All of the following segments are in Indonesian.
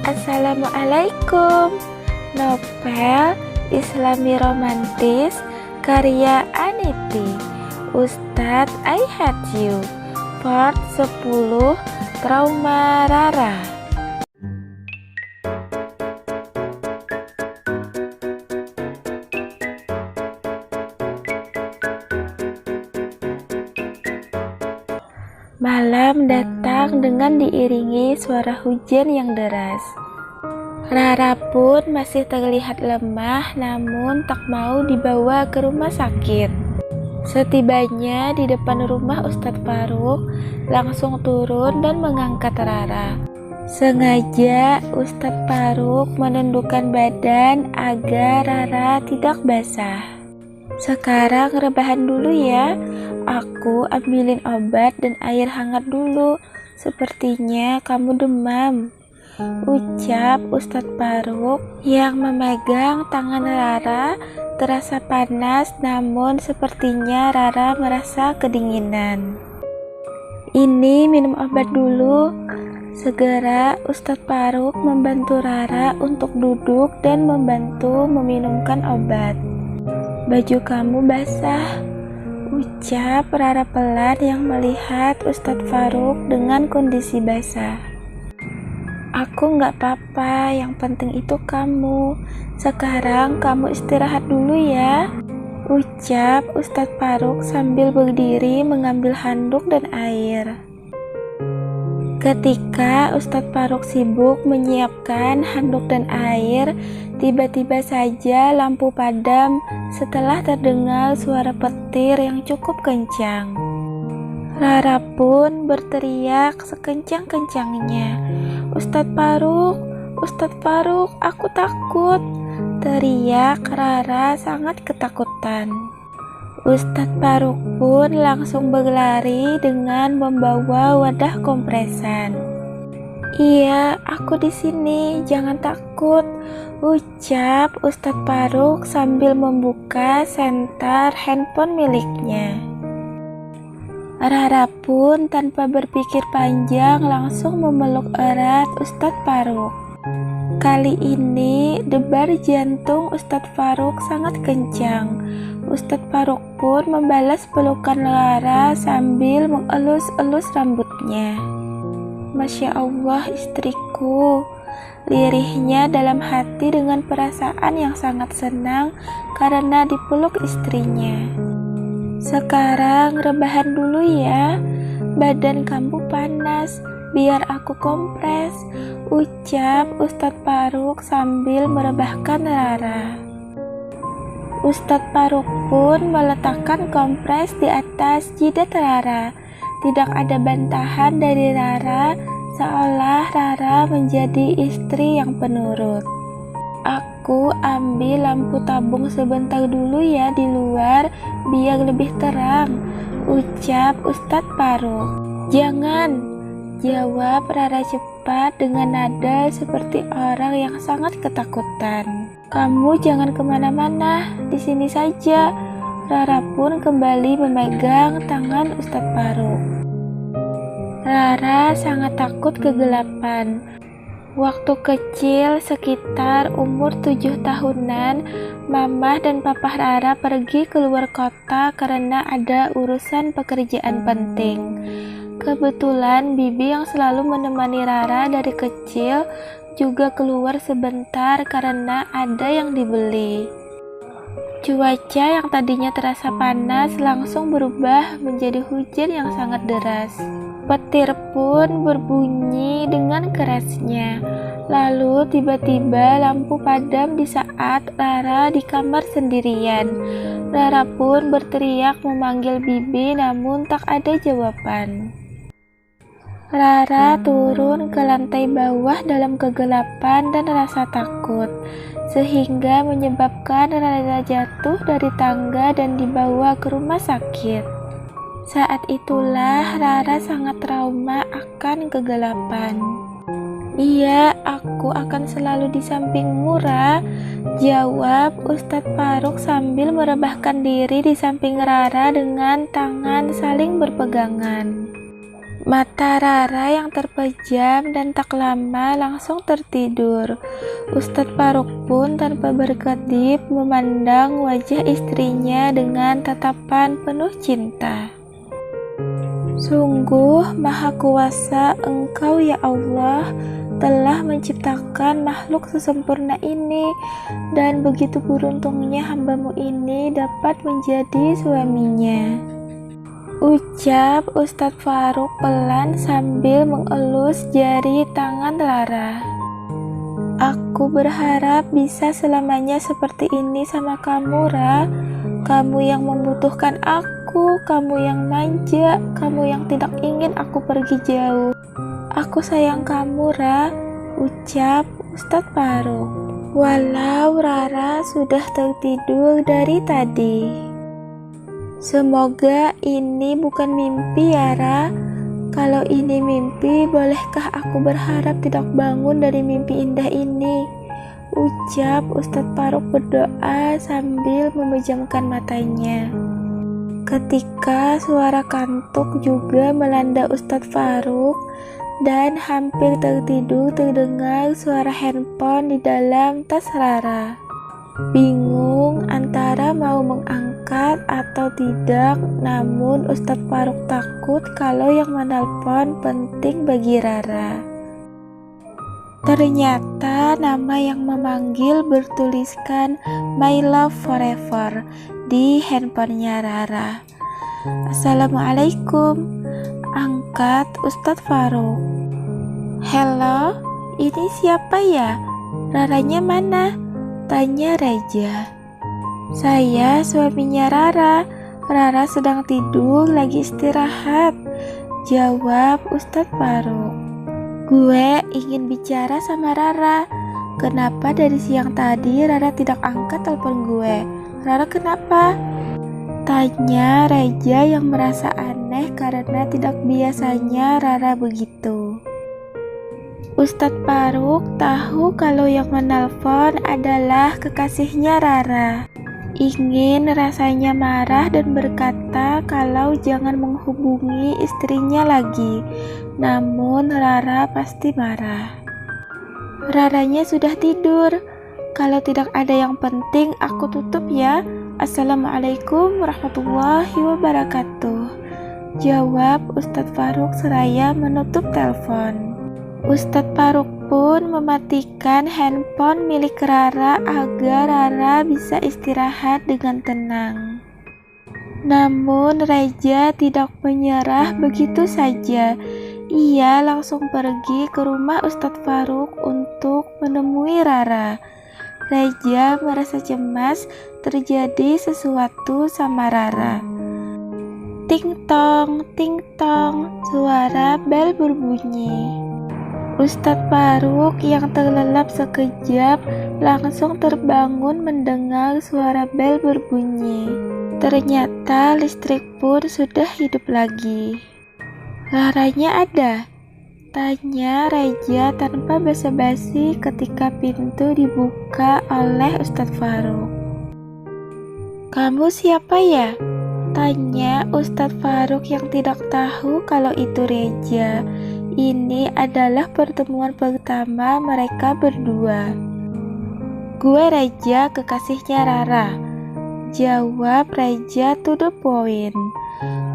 Assalamualaikum. Novel Islami Romantis karya Aniti. Ustadz I Hate You. Part 10. Trauma Rara. Malam datang dengan diiringi suara hujan yang deras. Rara pun masih terlihat lemah, namun tak mau dibawa ke rumah sakit. Setibanya di depan rumah Ustadz Faruk, langsung turun dan mengangkat Rara. Sengaja Ustadz Faruk menundukkan badan agar Rara tidak basah. Sekarang rebahan dulu ya, aku ambilin obat dan air hangat dulu. Sepertinya kamu demam, ucap Ustadz Faruk yang memegang tangan Rara. Terasa panas, namun sepertinya Rara merasa kedinginan. Ini minum obat dulu. Segera Ustadz Faruk membantu Rara untuk duduk dan membantu meminumkan obat. Baju kamu basah, ucap Rara pelan yang melihat Ustadz Faruk dengan kondisi basah. Aku nggak apa-apa, yang penting itu kamu. Sekarang kamu istirahat dulu ya, ucap Ustadz Faruk sambil berdiri mengambil handuk dan air. Ketika Ustadz Faruk sibuk menyiapkan handuk dan air, tiba-tiba saja lampu padam setelah terdengar suara petir yang cukup kencang. Rara pun berteriak sekencang-kencangnya, Ustadz Faruk, aku takut!" teriak Rara sangat ketakutan. Ustadz Faruk pun langsung berlari dengan membawa wadah kompresan. "Iya, aku di sini, jangan takut," ucap Ustadz Faruk sambil membuka senter handphone miliknya. Rara pun tanpa berpikir panjang langsung memeluk erat Ustadz Faruk. Kali ini debar jantung Ustadz Faruk sangat kencang. Ustadz Faruk pun membalas pelukan Rara sambil mengelus-elus rambutnya. "Masya Allah istriku," lirihnya dalam hati dengan perasaan yang sangat senang karena dipeluk istrinya. "Sekarang rebahan dulu ya, badan kamu panas, biar aku kompres," ucap Ustadz Faruk sambil merebahkan Rara. Ustadz Faruk pun meletakkan kompres di atas jidat Rara. Tidak ada bantahan dari Rara, seolah Rara menjadi istri yang penurut. "Aku ambil lampu tabung sebentar dulu ya di luar, biar lebih terang," ucap Ustadz Faruk. "Jangan," jawab Rara cepat dengan nada seperti orang yang sangat ketakutan. "Kamu jangan kemana-mana, di sini saja." Rara pun kembali memegang tangan Ustadz Faruk. Rara sangat takut kegelapan. Waktu kecil, sekitar umur 7 tahunan, Mama dan Papa Rara pergi keluar kota karena ada urusan pekerjaan penting. Kebetulan Bibi yang selalu menemani Rara dari kecil juga keluar sebentar karena ada yang dibeli. Cuaca yang tadinya terasa panas langsung berubah menjadi hujan yang sangat deras. Petir pun berbunyi dengan kerasnya. Lalu tiba-tiba lampu padam di saat Rara di kamar sendirian. Rara pun berteriak memanggil Bibi namun tak ada jawaban. Rara turun ke lantai bawah dalam kegelapan dan rasa takut, sehingga menyebabkan Rara jatuh dari tangga dan dibawa ke rumah sakit. Saat itulah Rara sangat trauma akan kegelapan. "Iya, aku akan selalu di sampingmu, Ra," jawab Ustadz Faruk sambil merebahkan diri di samping Rara dengan tangan saling berpegangan. Mata Rara yang terpejam dan tak lama langsung tertidur. Ustadz Faruk pun tanpa berkedip memandang wajah istrinya dengan tatapan penuh cinta. Sungguh Maha Kuasa Engkau ya Allah telah menciptakan makhluk sesempurna ini, dan begitu beruntungnya hambamu ini dapat menjadi suaminya. Ucap Ustadz Faruk pelan sambil mengelus jari tangan Rara. Aku berharap bisa selamanya seperti ini sama kamu, Ra. Kamu yang membutuhkan aku, kamu yang manja, kamu yang tidak ingin aku pergi jauh. Aku sayang kamu, Ra, ucap Ustadz Faruk. Walau Rara sudah tertidur dari tadi. Semoga ini bukan mimpi ya, Ra. Kalau ini mimpi, bolehkah aku berharap tidak bangun dari mimpi indah ini? Ucap Ustadz Faruk berdoa sambil memejamkan matanya. Ketika suara kantuk juga melanda Ustadz Faruk dan hampir tertidur terdengar suara handphone di dalam tas Rara. Bingung antara mau mengangkat atau tidak, namun Ustadz Faruk takut kalau yang menelpon penting bagi Rara. Ternyata nama yang memanggil bertuliskan My Love Forever di handphonenya Rara. Assalamualaikum, angkat Ustadz Faruk. Halo, ini siapa ya? Raranya mana? Tanya Reja. Saya suaminya Rara. Rara sedang tidur lagi istirahat, jawab Ustadz Faruk. Gue ingin bicara sama Rara. Kenapa dari siang tadi Rara tidak angkat telepon gue? Rara kenapa? Tanya Reja yang merasa aneh karena tidak biasanya Rara begitu. Ustadz Faruk tahu kalau yang menelpon adalah kekasihnya Rara. Ingin rasanya marah dan berkata kalau jangan menghubungi istrinya lagi. Namun Rara pasti marah. Raranya sudah tidur. Kalau tidak ada yang penting aku tutup ya. Assalamualaikum warahmatullahi wabarakatuh, jawab Ustadz Faruk seraya menutup telepon. Ustadz Faruk pun mematikan handphone milik Rara agar Rara bisa istirahat dengan tenang. Namun Reja tidak menyerah begitu saja. Ia langsung pergi ke rumah Ustadz Faruk untuk menemui Rara. Reja merasa cemas terjadi sesuatu sama Rara. Ting tong, suara bel berbunyi. Ustadz Faruk yang terlelap sekejap langsung terbangun mendengar suara bel berbunyi. Ternyata listrik pun sudah hidup lagi. Raranya ada? Tanya Reja tanpa basa-basi ketika pintu dibuka oleh Ustadz Faruk. Kamu siapa ya? Tanya Ustadz Faruk yang tidak tahu kalau itu Reja. Ini adalah pertemuan pertama mereka berdua. Gue Reja, kekasihnya Rara, jawab Reja to the point.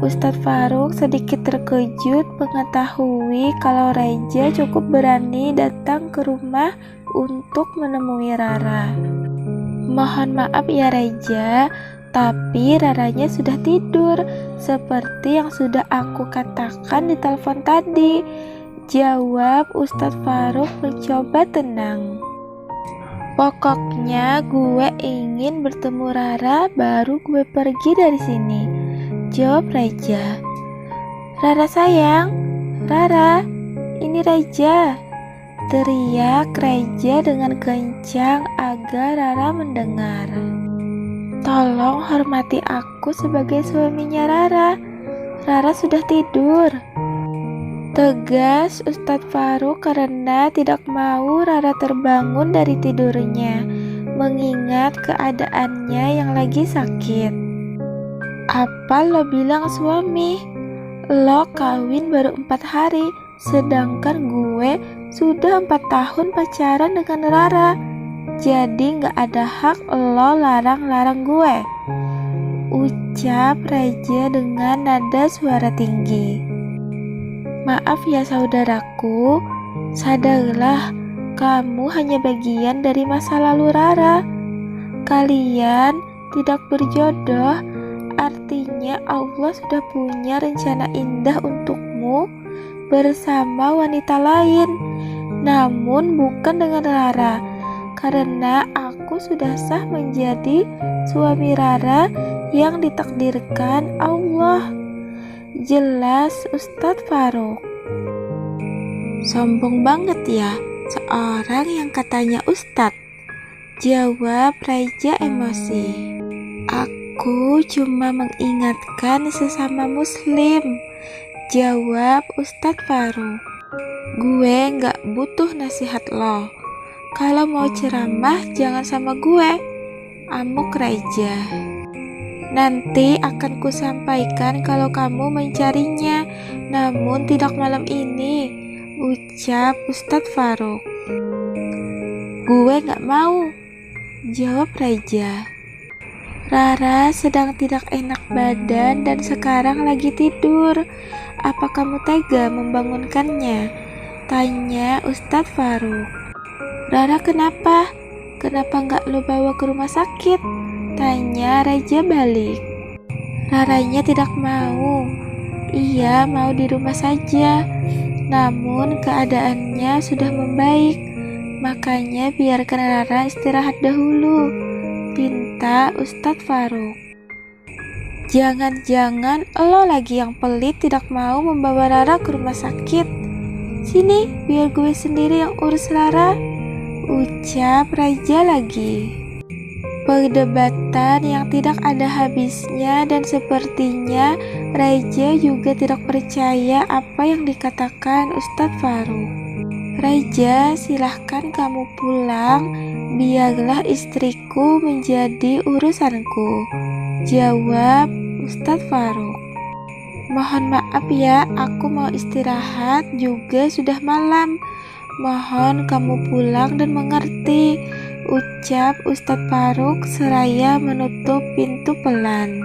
Ustadz Faruk sedikit terkejut mengetahui kalau Reja cukup berani datang ke rumah untuk menemui Rara. Mohon maaf ya Reja, tapi Raranya sudah tidur, seperti yang sudah aku katakan di telepon tadi, jawab Ustadz Faruk mencoba tenang. Pokoknya gue ingin bertemu Rara baru gue pergi dari sini, jawab Reja. Rara sayang, Rara, ini Reja, teriak Reja dengan kencang agar Rara mendengar. Tolong hormati aku sebagai suaminya Rara. Rara sudah tidur, tegas Ustadz Faruk karena tidak mau Rara terbangun dari tidurnya, mengingat keadaannya yang lagi sakit. Apa lo bilang suami? Lo kawin baru 4 hari, sedangkan gue sudah 4 tahun pacaran dengan Rara. Jadi gak ada hak lo larang-larang gue, ucap Raja dengan nada suara tinggi. Maaf ya saudaraku, sadarlah kamu hanya bagian dari masa lalu Rara. Kalian tidak berjodoh, artinya Allah sudah punya rencana indah untukmu bersama wanita lain. Namun bukan dengan Rara, karena aku sudah sah menjadi suami Rara yang ditakdirkan Allah, jelas Ustadz Faruk. Sombong banget ya seorang yang katanya Ustadz, jawab Raja emosi. Aku cuma mengingatkan sesama muslim, jawab Ustadz Faruk. Gue gak butuh nasihat lo. Kalau mau ceramah jangan sama gue, amuk Raja. Nanti akan kusampaikan kalau kamu mencarinya, namun tidak malam ini, ucap Ustadz Faruk. Gue gak mau, jawab Raja. Rara sedang tidak enak badan dan sekarang lagi tidur. Apa kamu tega membangunkannya? Tanya Ustadz Faruk. Rara kenapa? Kenapa gak lo bawa ke rumah sakit? Tanya Raja balik. Raranya tidak mau. Ia mau di rumah saja. Namun keadaannya sudah membaik. Makanya biarkan Rara istirahat dahulu, pinta Ustadz Faruk. Jangan-jangan lo lagi yang pelit tidak mau membawa Rara ke rumah sakit. Sini, biar gue sendiri yang urus Rara, ucap Raja lagi. Perdebatan yang tidak ada habisnya dan sepertinya Raja juga tidak percaya apa yang dikatakan Ustadz Faruk. Raja, silahkan kamu pulang, biarlah istriku menjadi urusanku, jawab Ustadz Faruk. Mohon maaf ya, aku mau istirahat, juga sudah malam. Mohon kamu pulang dan mengerti, ucap Ustadz Faruk seraya menutup pintu pelan.